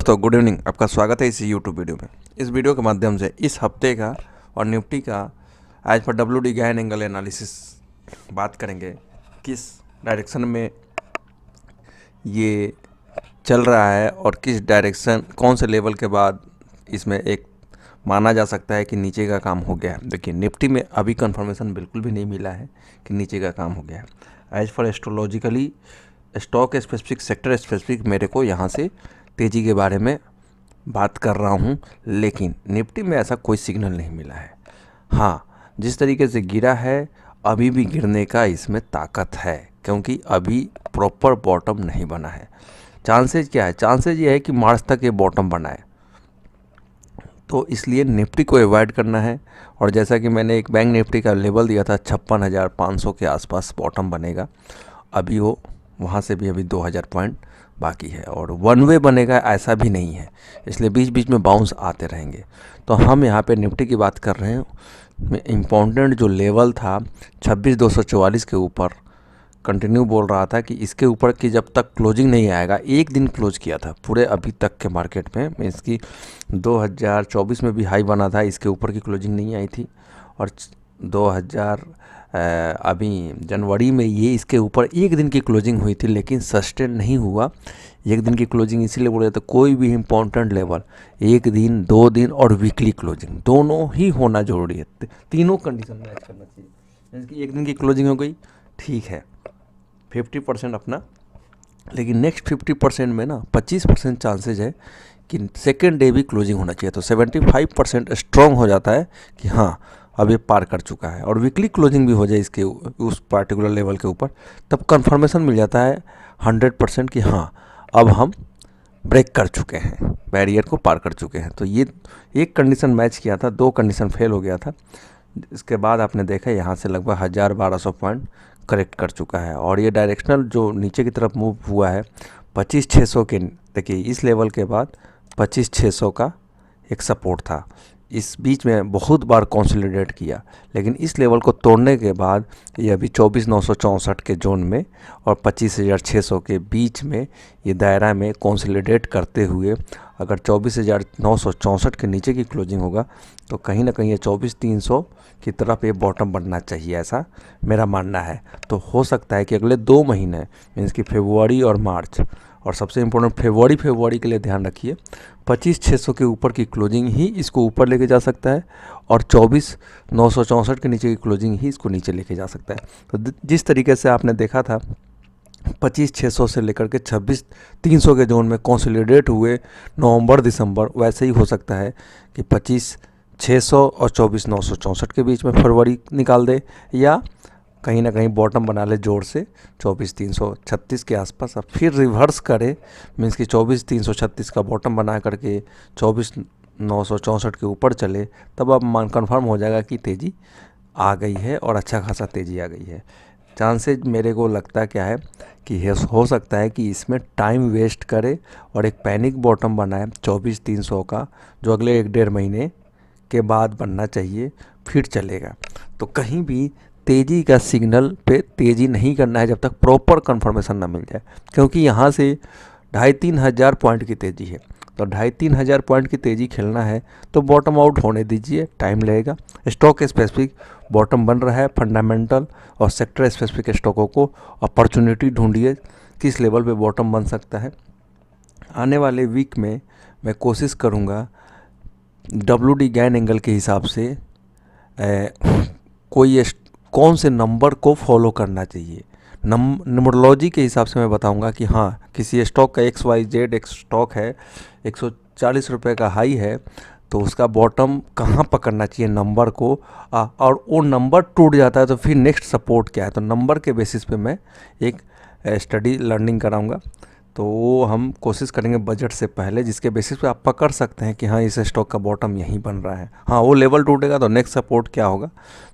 दोस्तों good evening. आपका स्वागत है इस यूट्यूब वीडियो में। इस वीडियो के माध्यम से इस हफ्ते का और निफ्टी का as per WD Gann angle analysis बात करेंगे। किस डायरेक्शन में ये चल रहा है और किस डायरेक्शन कौन से लेवल के बाद इसमें एक माना जा सकता है कि नीचे का काम हो गया है। देखिए निफ्टी में अभी कंफर्मेशन बिल्कुल भी नहीं मिला है कि नीचे का काम हो गया है। As for astrologically stock specific sector specific मेरे को यहाँ से तेज़ी के बारे में बात कर रहा हूँ, लेकिन निफ्टी में ऐसा कोई सिग्नल नहीं मिला है। हाँ, जिस तरीके से गिरा है अभी भी गिरने का इसमें ताकत है, क्योंकि अभी प्रॉपर बॉटम नहीं बना है। चांसेज क्या है? चांसेज ये है कि मार्च तक ये बॉटम बना है, तो इसलिए निफ्टी को अवॉइड करना है। और जैसा कि मैंने एक बैंक निफ्टी का लेवल दिया था 56,500 के आसपास बॉटम बनेगा। अभी वो वहाँ से भी अभी 2000 पॉइंट बाकी है और वन वे बनेगा ऐसा भी नहीं है, इसलिए बीच बीच में बाउंस आते रहेंगे। तो हम यहाँ पे निफ्टी की बात कर रहे हैं। इम्पोर्टेंट जो लेवल था 26,244 के ऊपर कंटिन्यू बोल रहा था कि इसके ऊपर की जब तक क्लोजिंग नहीं आएगा, एक दिन क्लोज किया था पूरे अभी तक के मार्केट में। इसकी 2024 में भी हाई बना था, इसके ऊपर की क्लोजिंग नहीं आई थी। और 2000 अभी जनवरी में ये इसके ऊपर एक दिन की क्लोजिंग हुई थी, लेकिन सस्टेन नहीं हुआ। एक दिन की क्लोजिंग इसीलिए बोल रहे थे कोई भी इम्पोर्टेंट लेवल एक दिन, 2 दिन और वीकली क्लोजिंग दोनों ही होना जरूरी है। तीनों कंडीशन मैच करना चाहिए। जैसे कि एक दिन की क्लोजिंग हो गई, ठीक है 50% अपना, लेकिन नेक्स्ट 50% में ना 25% चांसेज है कि सेकेंड डे भी क्लोजिंग होना चाहिए। तो 75% स्ट्रॉन्ग हो जाता है कि हाँ अब ये पार कर चुका है, और वीकली क्लोजिंग भी हो जाए इसके उस पार्टिकुलर लेवल के ऊपर, तब कंफर्मेशन मिल जाता है 100% कि हाँ अब हम ब्रेक कर चुके हैं, बैरियर को पार कर चुके हैं। तो ये एक कंडीशन मैच किया था, 2 कंडीशन फेल हो गया था। इसके बाद आपने देखा यहाँ से लगभग 1000-1200 पॉइंट करेक्ट कर चुका है, और ये डायरेक्शनल जो नीचे की तरफ मूव हुआ है 25,600 के, देखिए इस लेवल के बाद 25,600 का एक सपोर्ट था। इस बीच में बहुत बार कंसोलिडेट किया, लेकिन इस लेवल को तोड़ने के बाद ये अभी 24,964 के जोन में और 25,600 के बीच में ये दायरा में कंसोलिडेट करते हुए अगर 24,964 के नीचे की क्लोजिंग होगा तो कहीं ना कहीं ये 24,300 की तरफ ये बॉटम बनना चाहिए, ऐसा मेरा मानना है। तो हो सकता है कि अगले 2 महीने मीन्स कि फरवरी और मार्च, और सबसे इम्पोर्टेंट फरवरी के लिए ध्यान रखिए 25,600 के ऊपर की क्लोजिंग ही इसको ऊपर लेके जा सकता है, और 24,964 के नीचे की क्लोजिंग ही इसको नीचे लेके जा सकता है। तो जिस तरीके से आपने देखा था 25,600 से लेकर के 26,300 के जोन में कंसोलिडेट हुए नवंबर दिसंबर, वैसे ही हो सकता है कि 25,600 और 24,964 के बीच में फरवरी निकाल दे, या कहीं ना कहीं बॉटम बना ले जोर से 24,336 के आसपास, और फिर रिवर्स करे मीन्स कि 24,336 का बॉटम बना करके 24,964 के ऊपर चले, तब अब मान कन्फर्म हो जाएगा कि तेज़ी आ गई है और अच्छा खासा तेज़ी आ गई है। चांसेज मेरे को लगता है क्या है कि हो सकता है कि इसमें टाइम वेस्ट करे और एक पैनिक बॉटम बनाए 24,300 का, जो अगले 1-1.5 महीने के बाद बनना चाहिए, फिर चलेगा। तो कहीं भी तेज़ी का सिग्नल पे तेज़ी नहीं करना है जब तक प्रॉपर कंफर्मेशन ना मिल जाए, क्योंकि यहाँ से 2,500-3 हज़ार पॉइंट की तेज़ी है। तो 2,500-3 हज़ार पॉइंट की तेज़ी खेलना है तो बॉटम आउट होने दीजिए, टाइम लगेगा। स्टॉक स्पेसिफिक बॉटम बन रहा है, फंडामेंटल और सेक्टर स्पेसिफिक स्टॉकों को अपॉर्चुनिटी ढूंढिए किस लेवल पे बॉटम बन सकता है। आने वाले वीक में मैं कोशिश करूँगा WD गैन एंगल के हिसाब से कोई कौन से नंबर को फॉलो करना चाहिए। नंबरोलॉजी के हिसाब से मैं बताऊंगा कि हाँ किसी स्टॉक का XYZ एक स्टॉक है, 140 रुपये का हाई है, तो उसका बॉटम कहाँ पकड़ना चाहिए नंबर को, और वो नंबर टूट जाता है तो फिर नेक्स्ट सपोर्ट क्या है। तो नंबर के बेसिस पे मैं एक स्टडी लर्निंग कराऊंगा, तो वो हम कोशिश करेंगे बजट से पहले, जिसके बेसिस पे आप पकड़ सकते हैं कि हाँ इस स्टॉक का बॉटम यहीं बन रहा है। हाँ वो लेवल टूटेगा तो नेक्स्ट सपोर्ट क्या होगा,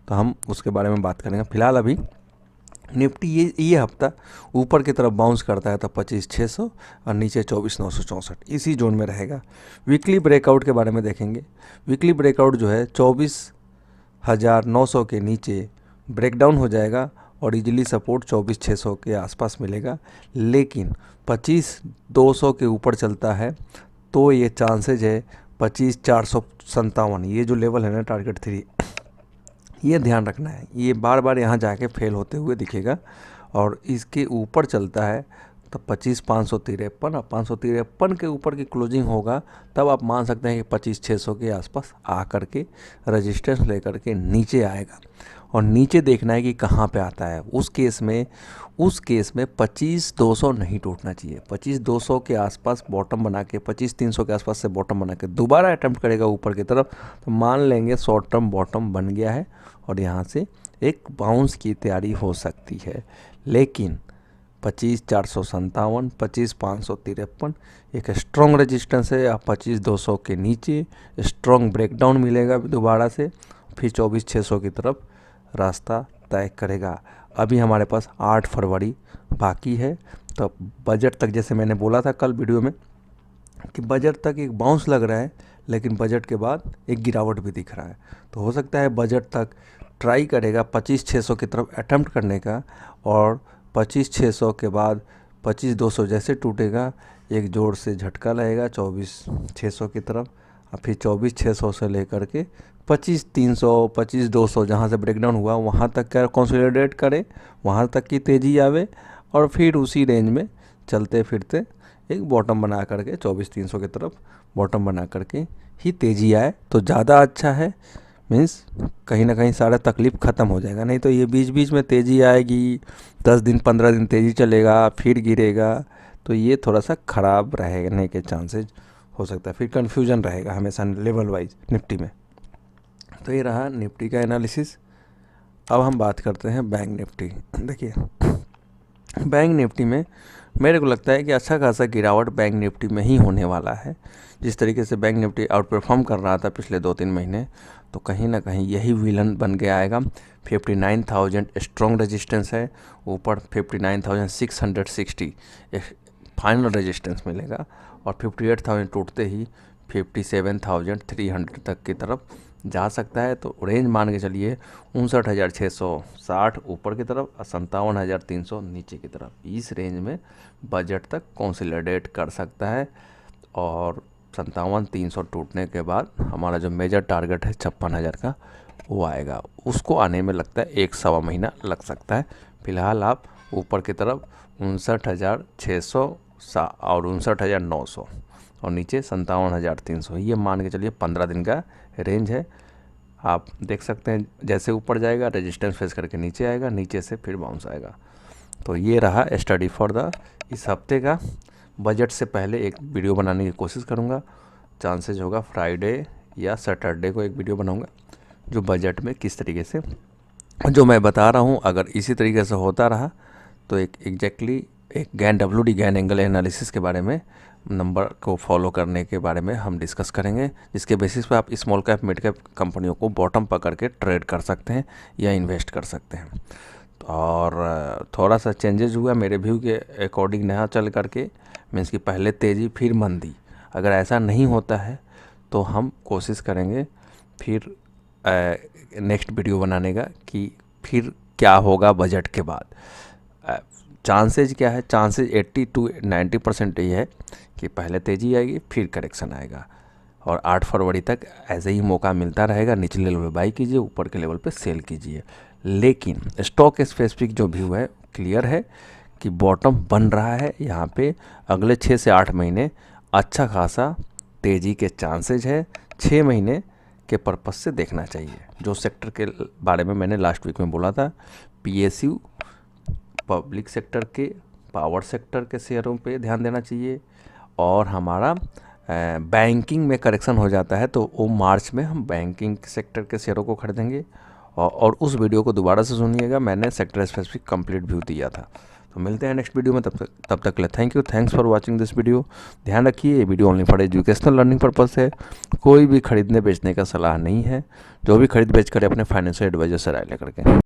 तो हम उसके बारे में बात करेंगे। फिलहाल अभी निफ्टी ये हफ्ता ऊपर की तरफ बाउंस करता है तो 25,600 और नीचे 24,964 इसी जोन में रहेगा। वीकली ब्रेकआउट के बारे में देखेंगे। वीकली ब्रेकआउट जो है 24,900 के नीचे ब्रेकडाउन हो जाएगा और इजीली सपोर्ट 24,600 के आसपास मिलेगा, लेकिन 25,200 के ऊपर चलता है तो ये चांसेज है 25,457, ये जो लेवल है ना टारगेट 3, ये ध्यान रखना है, ये बार बार यहाँ जाके फेल होते हुए दिखेगा। और इसके ऊपर चलता है तो 25,553, और 553 के ऊपर की क्लोजिंग होगा तब आप मान सकते हैं कि 25,600 के आसपास आ करके रजिस्टेंस लेकर के नीचे आएगा। और नीचे देखना है कि कहाँ पे आता है। उस केस में 25,200 नहीं टूटना चाहिए। 25,200 के आसपास बॉटम बना के, 25,300 के आसपास से बॉटम बना के दोबारा अटैम्प्ट करेगा ऊपर की तरफ, तो मान लेंगे शॉर्ट टर्म बॉटम बन गया है और यहाँ से एक बाउंस की तैयारी हो सकती है। लेकिन 25,457, 25,553 एक स्ट्रॉन्ग रेजिस्टेंस है। आप 25,200 के नीचे स्ट्रॉन्ग ब्रेकडाउन मिलेगा दोबारा से, फिर 24,600 की तरफ रास्ता तय करेगा। अभी हमारे पास 8 फरवरी बाकी है, तो बजट तक, जैसे मैंने बोला था कल वीडियो में कि बजट तक एक बाउंस लग रहा है, लेकिन बजट के बाद एक गिरावट भी दिख रहा है। तो हो सकता है बजट तक ट्राई करेगा 25,600 की तरफ अटैम्प्ट करने का, और 25,600 के बाद 25,200 जैसे टूटेगा एक जोर से झटका लगेगा 24,600 की तरफ, और फिर 24,600 से लेकर के 25,300, 25,200 जहाँ से ब्रेकडाउन हुआ वहाँ तक क्या कंसोलिडेट करे, वहाँ तक की तेज़ी आवे, और फिर उसी रेंज में चलते फिरते एक बॉटम बना करके 24,300 की तरफ बॉटम बना करके ही तेज़ी आए तो ज़्यादा अच्छा है। मीन्स कहीं ना कहीं सारा तकलीफ़ ख़त्म हो जाएगा। नहीं तो ये बीच बीच में तेज़ी आएगी, 10 दिन 15 दिन तेज़ी चलेगा, फिर गिरेगा, तो ये थोड़ा सा ख़राब रहने के चांसेस हो सकता है। फिर कन्फ्यूजन रहेगा हमेशा लेवल वाइज निफ्टी में। तो ये रहा निफ्टी का एनालिसिस। अब हम बात करते हैं बैंक निफ्टी। देखिए, बैंक निफ्टी में मेरे को लगता है कि अच्छा खासा गिरावट बैंक निफ्टी में ही होने वाला है। जिस तरीके से बैंक निफ्टी आउट परफॉर्म कर रहा था पिछले 2-3 महीने, तो कहीं ना कहीं यही विलन बन के आएगा। 59,000 स्ट्रॉन्ग रेजिस्टेंस है, ऊपर 59,660 फाइनल रेजिस्टेंस मिलेगा, और 58,000 टूटते ही 57,300 तक की तरफ जा सकता है। तो रेंज मान के चलिए 59,660 ऊपर की तरफ और 57,300 नीचे की तरफ। इस रेंज में बजट तक कंसोलिडेट कर सकता है, और 57,300 टूटने के बाद हमारा जो मेजर टारगेट है 56,000 का, वो आएगा। उसको आने में लगता है 1-1.25 महीना लग सकता है। फिलहाल आप ऊपर की तरफ 59,600 और 59,900 और नीचे 57,300, ये मान के चलिए 15 दिन का रेंज है। आप देख सकते हैं जैसे ऊपर जाएगा रेजिस्टेंस फेस करके नीचे आएगा, नीचे से फिर बाउंस आएगा। तो ये रहा स्टडी फॉर द इस हफ्ते का। बजट से पहले एक वीडियो बनाने की कोशिश करूँगा। चांसेस होगा फ्राइडे या सैटरडे को एक वीडियो बनाऊँगा, जो बजट में किस तरीके से जो मैं बता रहा हूँ अगर इसी तरीके से होता रहा तो एक एग्जैक्टली एक Gann WD Gann angle analysis के बारे में, नंबर को फॉलो करने के बारे में हम डिस्कस करेंगे, जिसके बेसिस पे आप स्मॉल कैप मिड कैप कंपनियों को बॉटम पकड़ के ट्रेड कर सकते हैं या इन्वेस्ट कर सकते हैं। और थोड़ा सा चेंजेस हुआ मेरे व्यू के अकॉर्डिंग नया चल करके, मीन्स कि पहले तेज़ी फिर मंदी। अगर ऐसा नहीं होता है तो हम कोशिश करेंगे फिर नेक्स्ट वीडियो बनाने का कि फिर क्या होगा बजट के बाद। चांसेज क्या है, चांसेज 80 to 90% ये है कि पहले तेज़ी आएगी फिर करेक्शन आएगा, और 8 फरवरी तक ऐसे ही मौका मिलता रहेगा। निचले लेवल पे बाई कीजिए, ऊपर के लेवल पे सेल कीजिए। लेकिन स्टॉक स्पेसिफिक जो व्यू है क्लियर है कि बॉटम बन रहा है यहाँ पे। अगले 6 से 8 महीने अच्छा खासा तेज़ी के चांसेज है। 6 महीने के पर्पस से देखना चाहिए। जो सेक्टर के बारे में मैंने लास्ट वीक में बोला था, PSU पब्लिक सेक्टर के, पावर सेक्टर के शेयरों पे ध्यान देना चाहिए। और हमारा बैंकिंग में करेक्शन हो जाता है तो वो मार्च में हम बैंकिंग सेक्टर के शेयरों को खरीदेंगे। और उस वीडियो को दोबारा से सुनिएगा, मैंने सेक्टर स्पेसिफिक कंप्लीट व्यू दिया था। तो मिलते हैं नेक्स्ट वीडियो में, तब तक के लिए thank you, thanks for watching this video. ध्यान रखिए ये video only for educational learning purpose है, कोई भी खरीदने बेचने का सलाह नहीं है। जो भी खरीद बेच करे अपने फाइनेंशियल एडवाइजर से राय लेकर के।